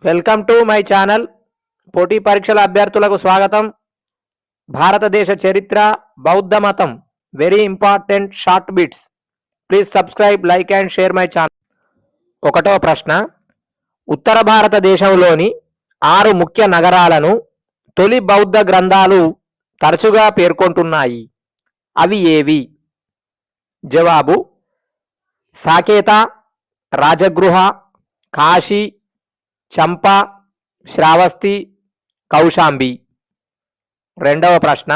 Welcome to my channel. పోటీ పరీక్షల అభ్యర్థులకు స్వాగతం. భారతదేశ చరిత్ర, బౌద్ధ మతం, very important short bits. Please subscribe, like and share my channel. ఒకటో ప్రశ్న, ఉత్తర భారతదేశంలోని 6 ముఖ్య నగరాలను తొలి బౌద్ధ గ్రంథాలు తరచుగా పేర్కొంటున్నాయి. అవి ఏవి? జవాబు: సాకేత, రాజగృహ, కాశీ, చంపా, శ్రావస్తి, కౌశాంబి. రెండవ ప్రశ్న,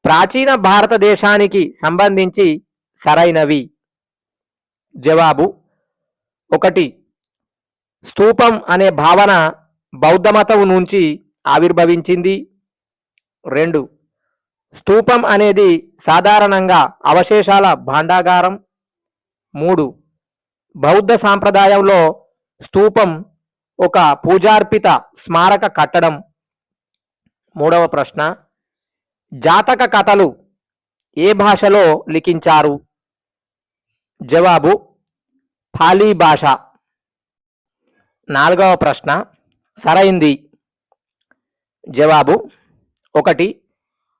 ప్రాచీన భారతదేశానికి సంబంధించి సరైనవి. జవాబు: 1. స్తూపం అనే భావన బౌద్ధమతం నుంచి ఆవిర్భవించింది. 2. స్తూపం అనేది సాధారణంగా అవశేషాల భాండాగారం. 3. బౌద్ధ సాంప్రదాయంలో స్తూపం ఒక పూజార్పిత స్మారక కట్టడం. మూడవ ప్రశ్న, జాతక కథలు ఏ భాషలో లిఖించారు? జవాబు: పాలీ భాష. నాలుగవ ప్రశ్న సరైంది. జవాబు: 1.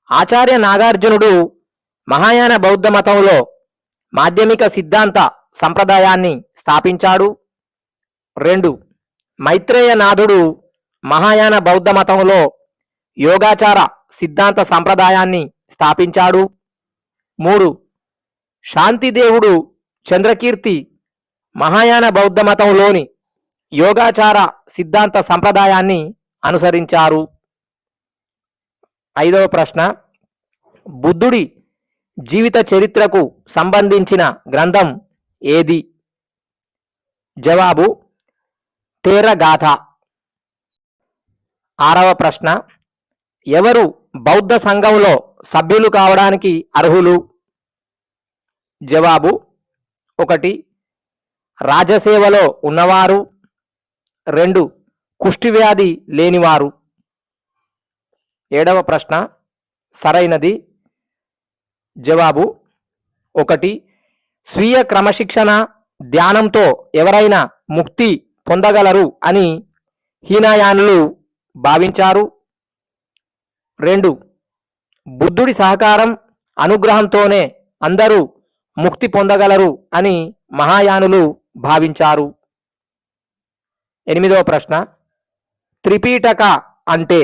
ఆచార్య నాగార్జునుడు మహాయాన బౌద్ధ మతంలో మాధ్యమిక సిద్ధాంత సంప్రదాయాన్ని స్థాపించాడు. 2. మైత్రేయనాథుడు మహాయాన బౌద్ధ మతంలో యోగాచార సిద్ధాంత సంప్రదాయాన్ని స్థాపించాడు. 3. శాంతిదేవుడు చంద్రకీర్తి మహాయాన బౌద్ధ మతంలోని యోగాచార సిద్ధాంత సంప్రదాయాన్ని అనుసరించారు. 5వ ప్రశ్న, బుద్ధుడి జీవిత చరిత్రకు సంబంధించిన గ్రంథం ఏది? జవాబు: తేరగాథ. 6వ ప్రశ్న, ఎవరు బౌద్ధ సంఘంలో సభ్యులు కావడానికి అర్హులు? జవాబు: 1. రాజసేవలో ఉన్నవారు. 2. కుష్ఠివ్యాధి లేనివారు. 7వ ప్రశ్న సరైనది. జవాబు: 1. స్వీయ క్రమశిక్షణ, ధ్యానంతో ఎవరైనా ముక్తి పొందగలరు అని హీనయానులు భావించారు. 2. బుద్ధుడి సహకారం, అనుగ్రహంతోనే అందరూ ముక్తి పొందగలరు అని మహాయానులు భావించారు. 8వ ప్రశ్న, త్రిపీటక అంటే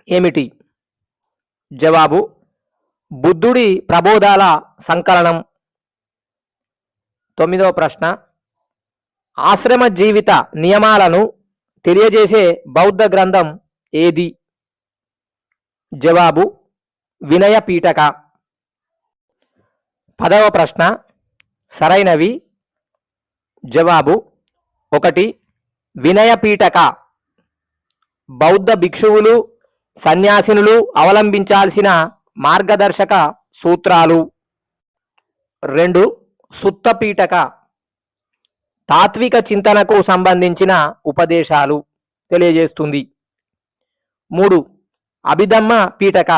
ఏమిటి? జవాబు: బుద్ధుడి ప్రబోధాల సంకలనం. 9వ ప్రశ్న, ఆశ్రమ జీవిత నియమాలను తెలియజేసే బౌద్ధ గ్రంథం ఏది? జవాబు: వినయ పీఠక. 10వ ప్రశ్న సరైనవి. జవాబు: 1. వినయ పీఠక బౌద్ధ భిక్షువులు, సన్యాసినులు అవలంబించాల్సిన మార్గదర్శక సూత్రాలు. 2. సుత్త పీఠక తాత్విక చింతనకు సంబంధించిన ఉపదేశాలు తెలియజేస్తుంది. 3. అభిధమ్మ పీఠక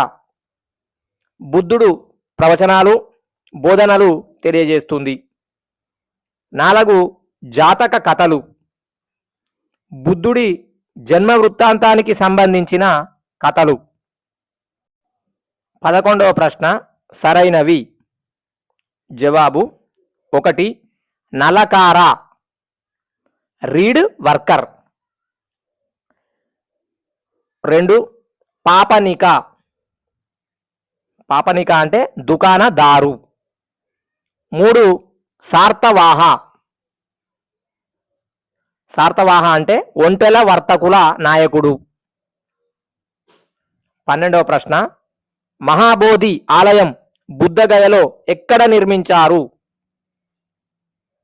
బుద్ధుడు ప్రవచనాలు, బోధనలు తెలియజేస్తుంది. 4. జాతక కథలు బుద్ధుడి జన్మ వృత్తాంతానికి సంబంధించిన కథలు. 11వ ప్రశ్న సరైనవి. జవాబు: 1. నలకార రీడ్ వర్కర్. 2. పాపనిక పాపనిక అంటే దుకాణదారు. 3. సార్తవాహ సార్తవాహ అంటే ఒంటెల వర్తకుల నాయకుడు. 12వ ప్రశ్న, మహాబోధి ఆలయం బుద్ధగయలో ఎక్కడ నిర్మించారు?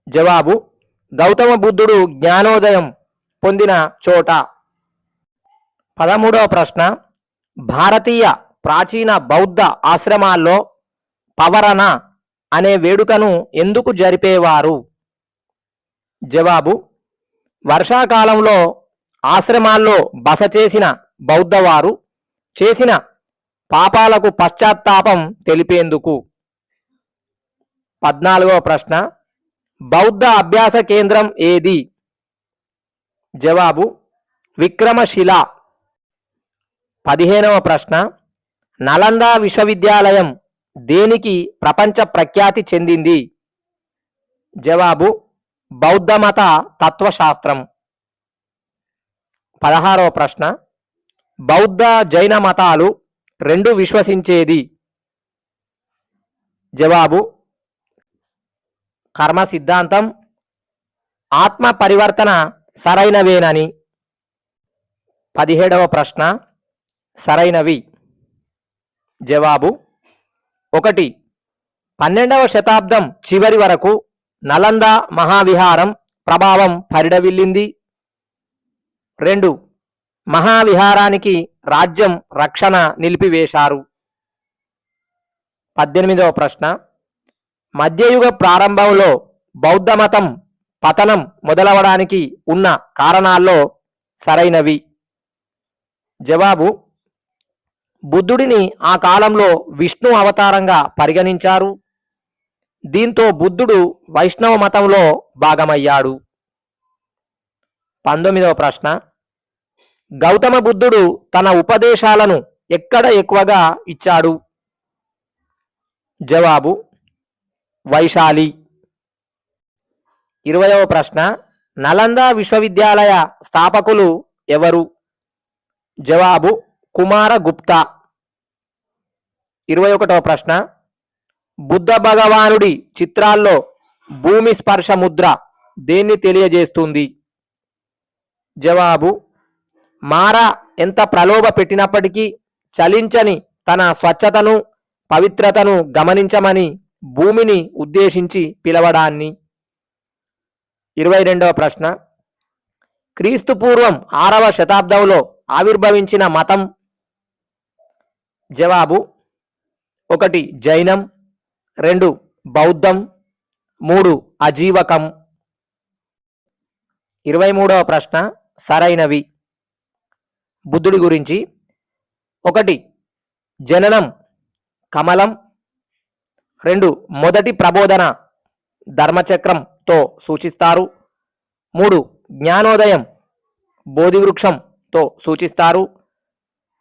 జవాబు: గౌతమ బుద్ధుడు జ్ఞానోదయం పొందిన చోట. 13వ ప్రశ్న, భారతీయ ప్రాచీన బౌద్ధ ఆశ్రమాల్లో పవరన అనే వేడుకను ఎందుకు జరిపేవారు? జవాబు: వర్షాకాలంలో ఆశ్రమాల్లో బస చేసిన బౌద్ధవారు చేసిన పాపాలకు పశ్చాత్తాపం తెలిపేందుకు. 14వ ప్రశ్న, బౌద్ధ అభ్యాస కేంద్రం ఏది? జవాబు విక్రమశిల. 15వ ప్రశ్న, నలంద విశ్వవిద్యాలయం దేనికి ప్రపంచ ప్రఖ్యాతి చెందింది? జవాబు బౌద్ధమత తత్వశాస్త్రం. 16వ ప్రశ్న, బౌద్ధ జైన మతాలు రెండు విశ్వసించేది? జవాబు కర్మ సిద్ధాంతం, ఆత్మ పరివర్తన సరైనవేనని. 17వ ప్రశ్న, సరైనవి. జవాబు 1. 12వ శతాబ్దం చివరి వరకు నలంద మహావిహారం ప్రభావం పరిడవిల్లింది. 2. మహావిహారానికి రాజ్యం రక్షణ నిలిపివేశారు. 18వ ప్రశ్న, మధ్యయుగ ప్రారంభంలో బౌద్ధమతం పతనం మొదలవడానికి ఉన్న కారణాల్లో సరైనవి. జవాబు బుద్ధుడిని ఆ కాలంలో విష్ణు అవతారంగా పరిగణించారు. దీంతో బుద్ధుడు వైష్ణవ మతంలో భాగమయ్యాడు. 19వ ప్రశ్న, గౌతమ బుద్ధుడు తన ఉపదేశాలను ఎక్కడ ఎక్కువగా ఇచ్చాడు? జవాబు వైశాలి. 20వ ప్రశ్న, నలంద విశ్వవిద్యాలయ స్థాపకులు ఎవరు? జవాబు కుమారగుప్త. 21వ ప్రశ్న, బుద్ధ భగవానుడి చిత్రాల్లో భూమి స్పర్శ ముద్ర దేన్ని తెలియజేస్తుంది? జవాబు మార ఎంత ప్రలోభ పెట్టినప్పటికీ చలించని తన స్వచ్ఛతను పవిత్రతను గమనించమని భూమిని ఉద్దేశించి పిలవడాన్ని. 22వ ప్రశ్న, క్రీస్తు పూర్వం 6వ శతాబ్దంలో ఆవిర్భవించిన మతం? జవాబు 1 జైనం, 2 బౌద్ధం, 3 అజీవకం. 23వ ప్రశ్న, సరైనవి. బుద్ధుడి గురించి 1 జననం కమలం, 2 మొదటి ప్రబోధన ధర్మచక్రంతో సూచిస్తారు, 3 జ్ఞానోదయం బోధివృక్షంతో సూచిస్తారు,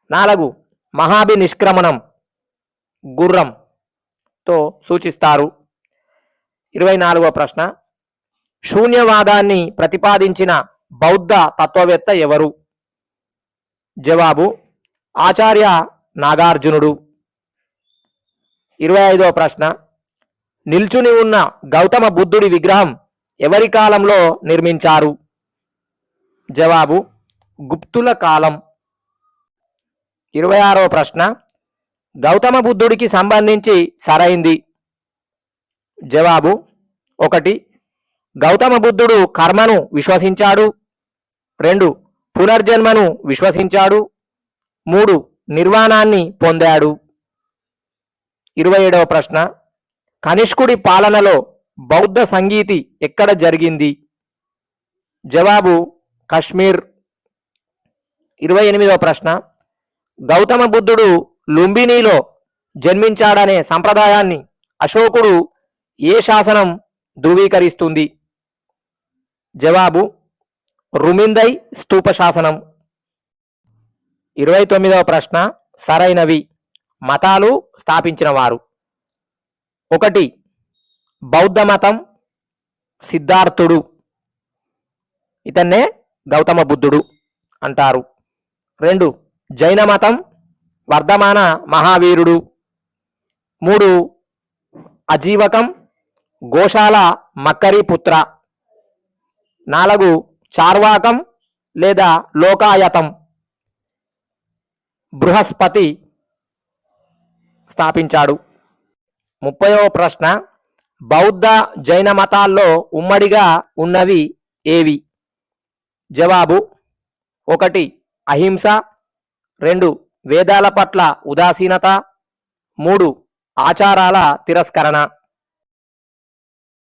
4 మహాభినిష్క్రమణం గుర్రంతో సూచిస్తారు. 24వ ప్రశ్న, శూన్యవాదాన్ని ప్రతిపాదించిన బౌద్ధ తత్వవేత్త ఎవరు? జవాబు ఆచార్య నాగార్జునుడు. 25వ ప్రశ్న, నిల్చుని ఉన్న గౌతమ బుద్ధుడి విగ్రహం ఎవరి కాలంలో నిర్మించారు? జవాబు గుప్తుల కాలం. 26వ ప్రశ్న, గౌతమ బుద్ధుడికి సంబంధించి సరైంది. జవాబు 1 గౌతమ బుద్ధుడు కర్మను విశ్వసించాడు, 2 పునర్జన్మను విశ్వసించాడు, 3 నిర్వాణాన్ని పొందాడు. 27వ ప్రశ్న, కనిష్కుడి పాలనలో బౌద్ధ సంగీతి ఎక్కడ జరిగింది? జవాబు కశ్మీర్. 28వ ప్రశ్న, గౌతమ బుద్ధుడు లుంబినీలో జన్మించాడనే సంప్రదాయాన్ని అశోకుడు ఏ శాసనం ధృవీకరిస్తుంది? జవాబు రుమిందై స్తూప శాసనం. 29వ ప్రశ్న, సరైనవి. మతాలు స్థాపించిన వారు? 1 బౌద్ధ మతం సిద్ధార్థుడు, ఇతన్నే గౌతమ బుద్ధుడు అంటారు. 2 జైన మతం వర్ధమాన మహావీరుడు, 3 అజీవకం గోశాల మక్కరి పుత్ర, 4 చార్వాకం లేదా లోకాయతం బృహస్పతి స్థాపించాడు. 30వ ప్రశ్న, బౌద్ధ జైన మతాల్లో ఉమ్మడిగా ఉన్నవి ఏవి? జవాబు 1 అహింస, 2 వేదాల పట్ల ఉదాసీనత, 3 ఆచారాల తిరస్కరణ.